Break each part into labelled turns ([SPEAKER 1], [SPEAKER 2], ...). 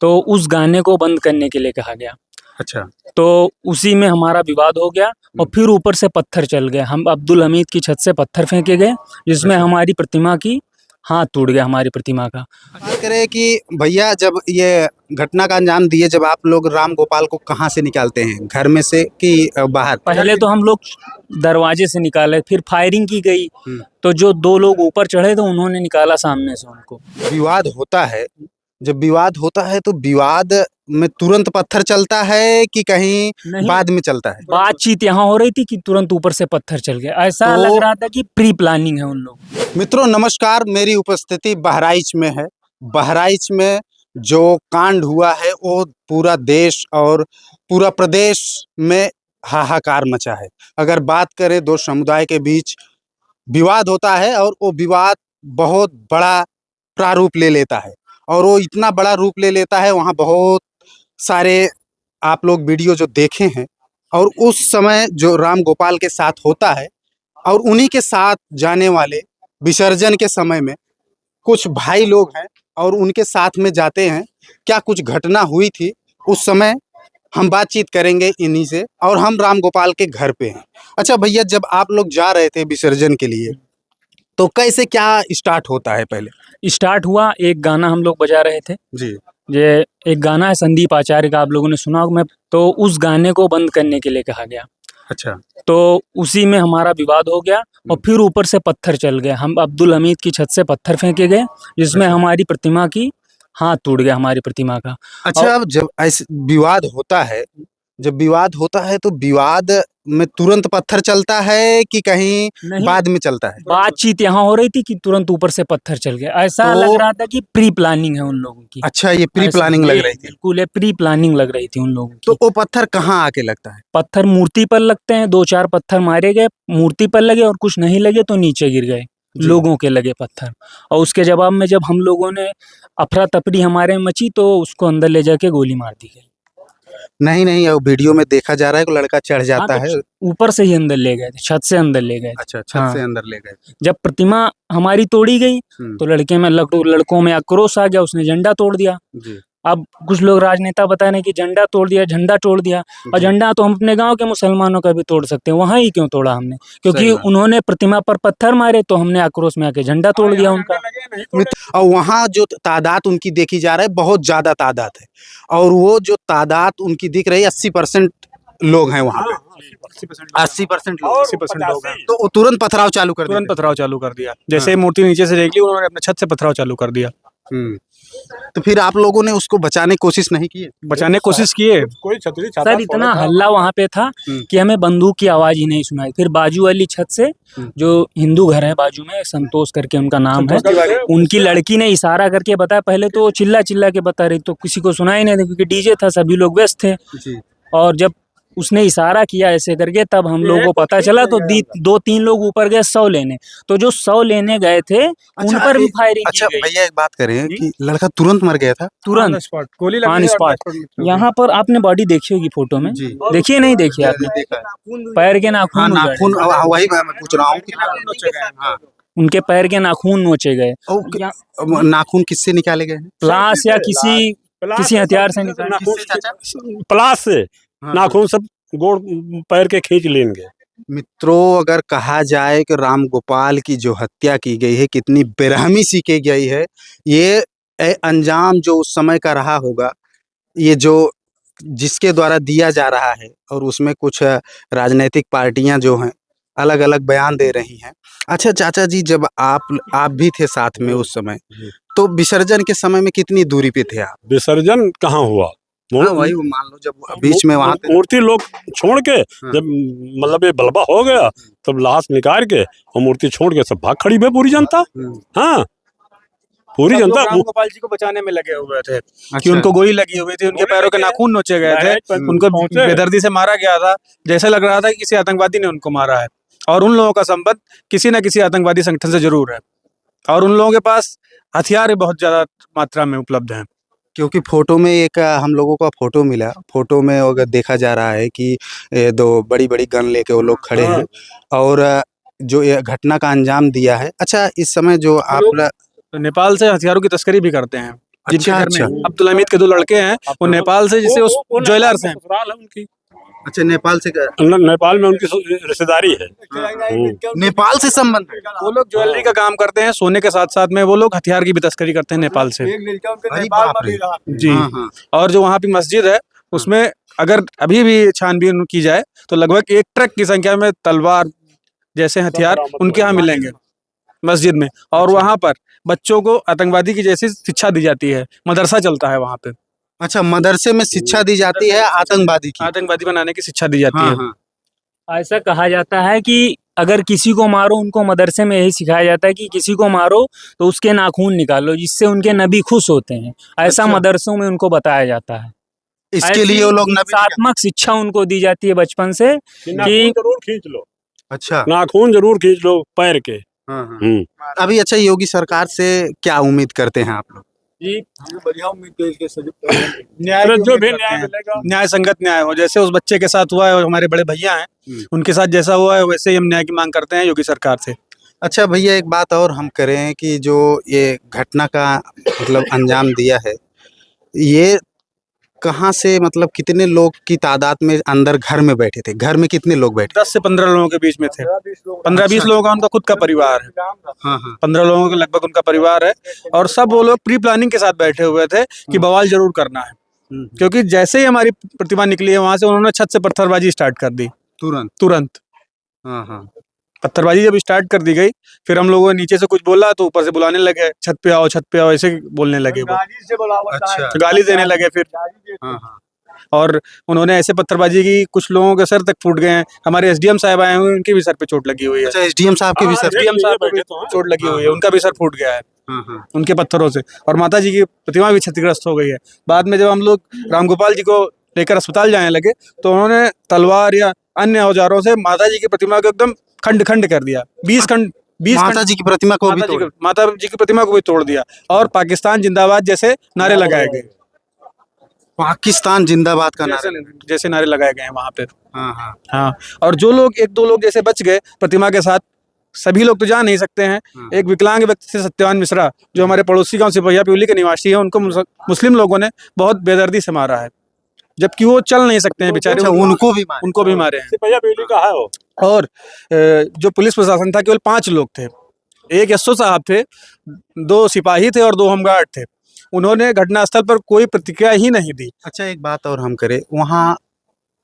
[SPEAKER 1] तो उस गाने को बंद करने के लिए कहा गया।
[SPEAKER 2] अच्छा।
[SPEAKER 1] तो उसी में हमारा विवाद हो गया और फिर ऊपर से पत्थर चल गए। हम अब्दुल हमीद की छत से पत्थर फेंके गए, जिसमें हमारी प्रतिमा की हाथ टूट गया, हमारी प्रतिमा का।
[SPEAKER 2] बात करें कि भैया, जब ये घटना का अंजाम दिए, जब आप लोग राम गोपाल को कहाँ से निकालते हैं, घर में से कि बाहर?
[SPEAKER 1] पहले तो हम लोग दरवाजे से निकाले, फिर फायरिंग की गई, तो जो 2 लोग ऊपर चढ़े थे उन्होंने निकाला सामने से उनको।
[SPEAKER 2] विवाद होता है, जब विवाद होता है तो विवाद में तुरंत पत्थर चलता है कि कहीं
[SPEAKER 1] नहीं,
[SPEAKER 2] बाद में चलता है?
[SPEAKER 1] बातचीत यहाँ हो रही थी कि तुरंत ऊपर से पत्थर चल गया। ऐसा
[SPEAKER 2] तो
[SPEAKER 1] लग रहा था कि प्री प्लानिंग है उन लोग।
[SPEAKER 2] मित्रों नमस्कार, मेरी उपस्थिति बहराइच में है। बहराइच में जो कांड हुआ है वो पूरा देश और पूरा प्रदेश में हाहाकार मचा है। अगर बात करें, 2 समुदाय के बीच विवाद होता है और वो विवाद बहुत बड़ा प्रारूप ले लेता है, और वो इतना बड़ा रूप ले लेता है, वहाँ बहुत सारे आप लोग वीडियो जो देखे हैं, और उस समय जो राम गोपाल के साथ होता है और उन्हीं के साथ जाने वाले विसर्जन के समय में कुछ भाई लोग हैं और उनके साथ में जाते हैं। क्या कुछ घटना हुई थी उस समय, हम बातचीत करेंगे इन्हीं से। और हम राम गोपाल के घर पे हैं। अच्छा भैया, जब आप लोग जा रहे थे विसर्जन के लिए, तो कैसे क्या स्टार्ट होता है? पहले
[SPEAKER 1] स्टार्ट हुआ, एक गाना हम लोग बजा रहे थे
[SPEAKER 2] जी।
[SPEAKER 1] ये एक गाना है संदीप आचार्य का, आप लोगों ने सुना होगा। मैं तो उस गाने को बंद करने के लिए कहा गया।
[SPEAKER 2] अच्छा।
[SPEAKER 1] तो उसी में हमारा विवाद हो गया और फिर ऊपर से पत्थर चल गए। हम अब्दुल हमीद की छत से पत्थर फेंके गए, जिसमें हमारी प्रतिमा की हाथ टूट गया, हमारी प्रतिमा का।
[SPEAKER 2] अच्छा, अब जब ऐसे विवाद होता है, जब विवाद होता है तो विवाद में तुरंत पत्थर चलता है कि कहीं
[SPEAKER 1] नहीं,
[SPEAKER 2] बाद में चलता है?
[SPEAKER 1] बातचीत यहाँ हो रही थी कि तुरंत ऊपर से पत्थर चल गया। ऐसा
[SPEAKER 2] तो
[SPEAKER 1] लग रहा था कि प्री प्लानिंग है उन लोगों की।
[SPEAKER 2] अच्छा, ये प्री
[SPEAKER 1] ऐसा
[SPEAKER 2] प्लानिंग लग रही थी।
[SPEAKER 1] बिल्कुल, ये प्री प्लानिंग लग रही थी उन लोगों
[SPEAKER 2] तो
[SPEAKER 1] की।
[SPEAKER 2] वो पत्थर कहाँ आके लगता है?
[SPEAKER 1] पत्थर मूर्ति पर लगते हैं, 2-4 पत्थर मारे गए, मूर्ति पर लगे, और कुछ नहीं लगे तो नीचे गिर गए, लोगों के लगे पत्थर। और उसके जवाब में जब हम लोगों ने अफरा तफरी हमारे में मची, तो उसको अंदर ले जाके गोली मार दी गई।
[SPEAKER 2] नहीं नहीं, वो वीडियो में देखा जा रहा है कि लड़का चढ़ जाता
[SPEAKER 1] हाँ,
[SPEAKER 2] है।
[SPEAKER 1] तो ऊपर से ही अंदर ले गए थे, छत से अंदर ले गए थे।
[SPEAKER 2] अच्छा, छत
[SPEAKER 1] हाँ,
[SPEAKER 2] से अंदर ले गए।
[SPEAKER 1] जब प्रतिमा हमारी तोड़ी गई तो लड़कों में आक्रोश आ गया, उसने झंडा तोड़ दिया।
[SPEAKER 2] जी।
[SPEAKER 1] अब कुछ लोग राजनेता बता रहे हैं कि झंडा तोड़ दिया, झंडा तोड़ दिया। और
[SPEAKER 2] जी।
[SPEAKER 1] झंडा तो हम अपने गांव के मुसलमानों का भी तोड़ सकते हैं, वहां ही क्यों तोड़ा हमने? क्योंकि
[SPEAKER 2] सही बात।
[SPEAKER 1] उन्होंने प्रतिमा पर पत्थर मारे, तो हमने आक्रोश में आके झंडा तोड़ दिया उनका।
[SPEAKER 2] और वहाँ जो तादाद उनकी देखी जा रहा है, बहुत ज्यादा तादाद है, और वो जो तादाद उनकी दिख रही है, 80% लोग हैं वहाँ पे। 80% लोग,
[SPEAKER 3] 80% लोग हैं।
[SPEAKER 2] तो वो तुरंत पथराव चालू कर
[SPEAKER 3] तुरंत
[SPEAKER 2] देते
[SPEAKER 3] पथराव चालू कर दिया। जैसे ही मूर्ति नीचे से देख ली, उन्होंने अपने छत से पथराव चालू कर दिया।
[SPEAKER 2] तो फिर आप लोगों ने उसको बचाने की कोशिश नहीं की?
[SPEAKER 3] बचाने की कोशिश किए।
[SPEAKER 4] कोई छतरी छाता
[SPEAKER 1] सर, इतना हल्ला वहां पे था कि हमें बंदूक की आवाज ही नहीं सुनाई। फिर बाजू वाली छत से, जो हिंदू घर है बाजू में, संतोष करके उनका नाम है, उनकी लड़की ने इशारा करके बताया। पहले तो चिल्ला चिल्ला के बता रही, तो किसी को सुनाई नहीं, क्योंकि डीजे था, सभी लोग व्यस्त थे। और जब उसने इशारा किया ऐसे करके, तब हम लोगों को पता चला। तो 2-3 लोग ऊपर गए 100 लेने, तो जो 100 लेने गए थे उन पर भी फायरिंग की
[SPEAKER 2] अच्छा
[SPEAKER 1] गई।
[SPEAKER 2] भैया, एक बात करें कि लड़का तुरंत मर गया था?
[SPEAKER 1] तुरंत
[SPEAKER 3] गोली
[SPEAKER 1] ऑन स्पॉट। यहाँ पर आपने बॉडी देखी होगी फोटो में, देखिए नहीं देखिए आपने? पैर के नाखून उजाड़े।
[SPEAKER 2] नाखून, वही मैं पूछ रहा हूँ कि
[SPEAKER 1] उनके पैर के नाखून नोचे गए।
[SPEAKER 2] नाखून किससे निकाले गए हैं?
[SPEAKER 1] प्लास या किसी हथियार से निकाले।
[SPEAKER 4] प्लास से नाखून सब गोड़ पैर के खींच लेंगे।
[SPEAKER 2] मित्रों, अगर कहा जाए कि राम गोपाल की जो हत्या की गई है, कितनी बेरहमी से की गई है, ये अंजाम जो उस समय का रहा होगा, ये जो जिसके द्वारा दिया जा रहा है, और उसमें कुछ राजनीतिक पार्टियां जो हैं अलग अलग बयान दे रही हैं। अच्छा चाचा जी, जब आप भी थे साथ में उस समय, तो विसर्जन के समय में कितनी दूरी पे थे आप?
[SPEAKER 4] विसर्जन कहाँ हुआ?
[SPEAKER 2] वही मान लो, जब बीच में वहाँ
[SPEAKER 4] मूर्ति लोग छोड़ के, जब मतलब ये बलबा हो गया, तब लाश निकाल के और मूर्ति छोड़ के सब भाग खड़ी है पूरी जनता। हाँ, पूरी जनता
[SPEAKER 3] राम गोपाल जी को बचाने में लगे हुए थे। कि उनको गोली लगी हुई थी, उनके पैरों के नाखून नोचे गए थे, उनको बेदर्दी से मारा गया था। जैसे लग रहा था कि किसी आतंकवादी ने उनको मारा है, और उन लोगों का संबंध किसी न किसी आतंकवादी संगठन से जरूर है, और उन लोगों के पास हथियार बहुत ज्यादा मात्रा में उपलब्ध हैं।
[SPEAKER 2] क्योंकि फोटो में एक हम लोगों का फोटो मिला, फोटो में अगर देखा जा रहा है कि 2 बड़ी बड़ी गन लेके वो लोग खड़े हैं, और जो ये घटना का अंजाम दिया है। अच्छा, इस समय जो आप
[SPEAKER 3] नेपाल से हथियारों की तस्करी भी करते हैं। जिनके
[SPEAKER 2] अच्छा,
[SPEAKER 3] घर में
[SPEAKER 2] अच्छा।
[SPEAKER 3] अब्दुल हमीद के 2 लड़के हैं, वो नेपाल से, जिसे उस ज्वेलर्स हैं।
[SPEAKER 4] ससुराल है उनकी।
[SPEAKER 2] अच्छा, नेपाल से
[SPEAKER 4] नेपाल में उनकी रिश्तेदारी है।
[SPEAKER 2] नेपाल से संबंध है।
[SPEAKER 3] वो लोग ज्वेलरी का काम करते हैं, सोने के साथ साथ में वो लोग हथियार की भी तस्करी करते हैं नेपाल से।
[SPEAKER 2] अरे बाप रे।
[SPEAKER 3] जी।
[SPEAKER 2] हाँ, हाँ।
[SPEAKER 3] और जो वहाँ पे मस्जिद है, उसमें अगर अभी भी छानबीन की जाए तो लगभग 1 ट्रक की संख्या में तलवार जैसे हथियार उनके यहाँ मिलेंगे मस्जिद में। और वहाँ पर बच्चों को आतंकवादी की जैसी शिक्षा दी जाती है, मदरसा चलता है वहाँ पे,
[SPEAKER 2] अच्छा, मदरसे में शिक्षा दी जाती है आतंकवादी की।
[SPEAKER 3] आतंकवादी बनाने की शिक्षा दी जाती
[SPEAKER 2] हाँ,
[SPEAKER 3] है।
[SPEAKER 2] हाँ।
[SPEAKER 1] ऐसा कहा जाता है कि अगर किसी को मारो, उनको मदरसे में यही सिखाया जाता है कि किसी को मारो तो उसके नाखून निकालो, जिससे उनके नबी खुश होते हैं। ऐसा
[SPEAKER 2] अच्छा।
[SPEAKER 1] मदरसों में उनको बताया जाता है।
[SPEAKER 2] इसके लिए वो लोग नबी
[SPEAKER 1] हिंसात्मक शिक्षा उनको दी जाती है बचपन से
[SPEAKER 4] कि नाखून जरूर खींच लो,
[SPEAKER 2] अच्छा।
[SPEAKER 4] नाखून जरूर खींच लो पैर के।
[SPEAKER 2] हाँ, हाँ। अभी अच्छा, योगी सरकार से क्या उम्मीद करते हैं आप लोग?
[SPEAKER 1] जी।
[SPEAKER 3] न्याय
[SPEAKER 4] अरे
[SPEAKER 3] की
[SPEAKER 4] जो
[SPEAKER 3] उम्मीद
[SPEAKER 4] भी
[SPEAKER 3] करते
[SPEAKER 4] न्याय
[SPEAKER 3] हैं।
[SPEAKER 4] मिलेगा,
[SPEAKER 3] न्याय संगत न्याय हो, जैसे उस बच्चे के साथ हुआ है और हमारे बड़े भैया हैं, उनके साथ जैसा हुआ है वैसे ही हम न्याय की मांग करते हैं योगी सरकार से।
[SPEAKER 2] अच्छा भैया, एक बात और हम करें कि जो ये घटना का मतलब अंजाम दिया है, ये कहाँ से, मतलब कितने लोग की तादाद में अंदर घर में बैठे थे? घर में कितने लोग बैठे?
[SPEAKER 3] 10 से 15 लोगों के बीच में थे। 15-20 लोगों का उनका खुद का परिवार है।
[SPEAKER 2] हाँ, हाँ।
[SPEAKER 3] 15 लोगों के लगभग उनका परिवार है, और सब वो लोग प्री प्लानिंग के साथ बैठे हुए थे कि बवाल जरूर करना है, क्योंकि जैसे ही हमारी प्रतिमा निकली है वहां से, उन्होंने छत से पत्थरबाजी स्टार्ट कर दी तुरंत।
[SPEAKER 2] हाँ, हाँ।
[SPEAKER 3] पत्थरबाजी जब स्टार्ट कर दी गई, फिर हम लोगों ने नीचे से कुछ बोला तो ऊपर से बुलाने लगे, छत पे आओ, ऐसे बोलने लगे वो,
[SPEAKER 2] अच्छा।
[SPEAKER 3] गाली देने लगे फिर।
[SPEAKER 2] हाँ, हाँ।
[SPEAKER 3] और उन्होंने ऐसे पत्थरबाजी की, कुछ लोगों के सर तक फूट गए हैं। हमारे एसडीएम साहब आए हुए हैं, उनके भी सर पे चोट लगी हुई है।
[SPEAKER 2] अच्छा, एसडीएम साहब के भी सर?
[SPEAKER 3] एसडीएम साहब को भी चोट लगी हुई है, उनका भी सर फूट गया है
[SPEAKER 2] हाँ, हाँ।
[SPEAKER 3] उनके पत्थरों से। और माता जी की प्रतिमा भी क्षतिग्रस्त हो गई है। बाद में जब हम लोग रामगोपाल जी को लेकर अस्पताल जाने लगे तो उन्होंने तलवार या अन्य औजारों से माता जी की प्रतिमा को एकदम खंड खंड कर दिया। 20 खंड
[SPEAKER 2] माता जी की प्रतिमा को भी तोड़?
[SPEAKER 3] माता जी की प्रतिमा को भी तोड़ दिया, और पाकिस्तान जिंदाबाद जैसे नारे लगाए गए।
[SPEAKER 2] पाकिस्तान जिंदाबाद का नारा?
[SPEAKER 3] जैसे नारे लगाए गए हैं वहां पे।
[SPEAKER 2] हाँ, हाँ।
[SPEAKER 3] हाँ, और जो लोग 1-2 लोग जैसे बच गए प्रतिमा के साथ, सभी लोग तो जा नहीं सकते हैं। एक विकलांग व्यक्ति थे सत्यवान मिश्रा, जो हमारे पड़ोसी गांव सिपहिया प्योली के निवासी हैं, उनको मुस्लिम लोगों ने बहुत बेदर्दी से मारा है, जबकि वो चल नहीं सकते हैं बेचारे।
[SPEAKER 2] अच्छा, उनको भी मारे
[SPEAKER 3] हैं।
[SPEAKER 4] सिपहिया बेली का है वो।
[SPEAKER 3] और जो पुलिस प्रशासन था, केवल 5 लोग थे। एक एसओ साहब थे, 2 सिपाही थे और 2 होमगार्ड थे। उन्होंने घटनास्थल पर कोई प्रतिक्रिया ही नहीं दी।
[SPEAKER 2] अच्छा, एक बात और हम करें, वहाँ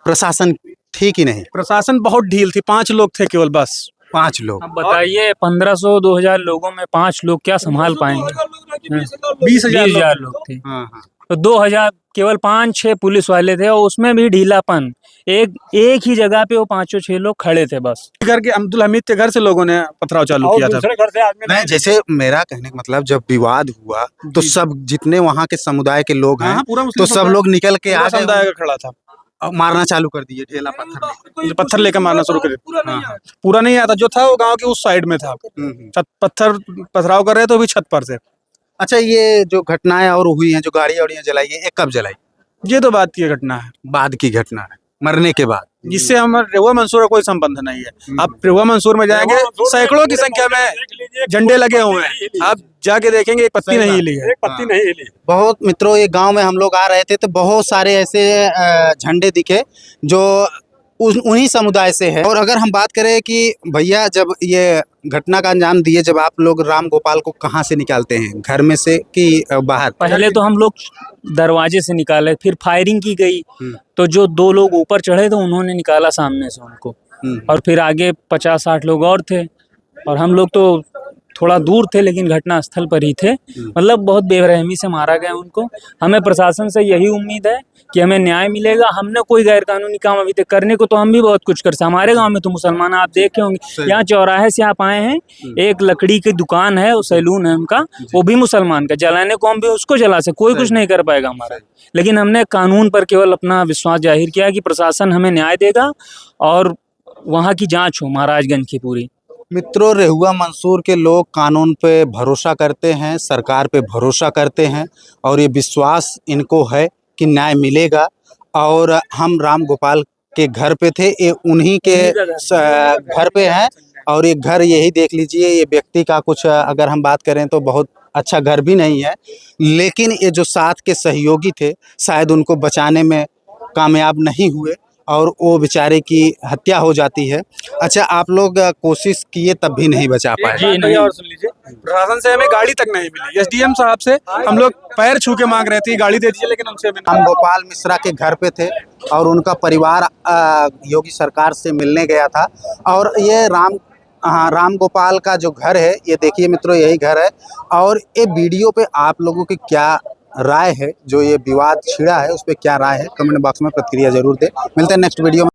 [SPEAKER 2] प्रशासन ठीक ही नहीं?
[SPEAKER 3] प्रशासन बहुत ढील थी, 5 लोग थे केवल, बस
[SPEAKER 2] 5 लोग।
[SPEAKER 1] अब बताइए, 1500-2000 लोगों में 5 लोग क्या संभाल पाएंगे? 20,000 लोग थे,
[SPEAKER 2] हाँ, हाँ।
[SPEAKER 1] तो 2000 केवल 5-6 पुलिस वाले थे, और उसमें भी ढीलापन। एक ही जगह पे वो 5-6 लोग खड़े थे बस।
[SPEAKER 3] घर के अब्दुल हमीद के घर से लोगों ने पथराव चालू किया था।
[SPEAKER 4] दूसरे घर से आदमी
[SPEAKER 2] नहीं, जैसे मेरा कहने का मतलब, जब विवाद हुआ तो सब जितने वहाँ के समुदाय के लोग हैं,
[SPEAKER 3] पूरा
[SPEAKER 2] तो सब लोग निकल के आ गए,
[SPEAKER 3] समुदाय का खड़ा था,
[SPEAKER 2] और मारना चालू कर दिए, ढेला
[SPEAKER 3] पत्थर लेकर मारना शुरू कर दिया। पूरा नहीं आता, जो था वो गांव के उस साइड में था। पथराव कर रहे थे, वो भी छत पर से।
[SPEAKER 2] अच्छा, ये जो घटनाएं और हुई हैं, जो गाड़ियाँ जलाई है, ये कब जलाई?
[SPEAKER 3] ये तो बात की घटना है,
[SPEAKER 2] बाद की घटना है, मरने के बाद।
[SPEAKER 3] जिससे हमारे रेहुआ मंसूर का कोई संबंध नहीं है। आप रेहुआ मंसूर में जाएंगे, सैकड़ों की संख्या में झंडे लगे हुए हैं, आप जाके देखेंगे एक पत्ती नहीं हिली है।
[SPEAKER 4] एक पत्ती नहीं हिली।
[SPEAKER 2] बहुत मित्रों, ये गांव में हम लोग आ रहे थे तो बहुत सारे ऐसे झंडे दिखे जो उन्हीं समुदाय से है। और अगर हम बात करें कि भैया, जब ये घटना का अंजाम दिए, जब आप लोग राम गोपाल को कहाँ से निकालते हैं, घर में से कि बाहर?
[SPEAKER 1] पहले तो हम लोग दरवाजे से निकाले, फिर फायरिंग की गई, तो जो 2 लोग ऊपर चढ़े थे उन्होंने निकाला सामने से उनको, और फिर आगे 50-60 लोग और थे, और हम लोग तो थोड़ा दूर थे लेकिन घटना स्थल पर ही थे। मतलब बहुत बेरहमी से मारा गया उनको। हमें प्रशासन से यही उम्मीद है कि हमें न्याय मिलेगा। हमने कोई गैर कानूनी काम अभी तक करने को, तो हम भी बहुत कुछ कर सकते। हमारे गांव में तो मुसलमान, आप देखे होंगे, यहाँ चौराहे से आप आए हैं, एक लकड़ी की दुकान है, वो सैलून है उनका, वो भी मुसलमान का, जलाने को हम भी उसको जला से, कोई कुछ नहीं कर पाएगा हमारा। लेकिन हमने कानून पर केवल अपना विश्वास जाहिर किया कि प्रशासन हमें न्याय देगा और वहाँ की जाँच हो महाराजगंज की पूरी।
[SPEAKER 2] मित्रों, रेहुआ मंसूर के लोग कानून पे भरोसा करते हैं, सरकार पे भरोसा करते हैं, और ये विश्वास इनको है कि न्याय मिलेगा। और हम राम गोपाल के घर पे थे, ये उन्हीं के घर पे हैं, और ये घर यही देख लीजिए, ये व्यक्ति का कुछ अगर हम बात करें तो बहुत अच्छा घर भी नहीं है, लेकिन ये जो साथ के सहयोगी थे शायद उनको बचाने में कामयाब नहीं हुए और वो बेचारे की हत्या हो जाती है। अच्छा, आप लोग कोशिश किए तब भी नहीं बचा पाए।
[SPEAKER 1] जी, नहीं।
[SPEAKER 3] और सुन लीजिए, प्रशासन से हमें गाड़ी तक नहीं मिली। एसडीएम साहब से हम लोग पैर छू के मांग रहे थे गाड़ी दे दीजिए, लेकिन उनसे भी
[SPEAKER 2] हम गोपाल मिश्रा के घर पे थे और उनका परिवार योगी सरकार से मिलने गया था। और ये राम गोपाल का जो घर है, ये देखिए मित्रों, यही घर है। और ये वीडियो पे आप लोगों की क्या राय है, जो ये विवाद छिड़ा है उस पर क्या राय है, कमेंट बॉक्स में प्रतिक्रिया जरूर दें। मिलते हैं नेक्स्ट वीडियो में।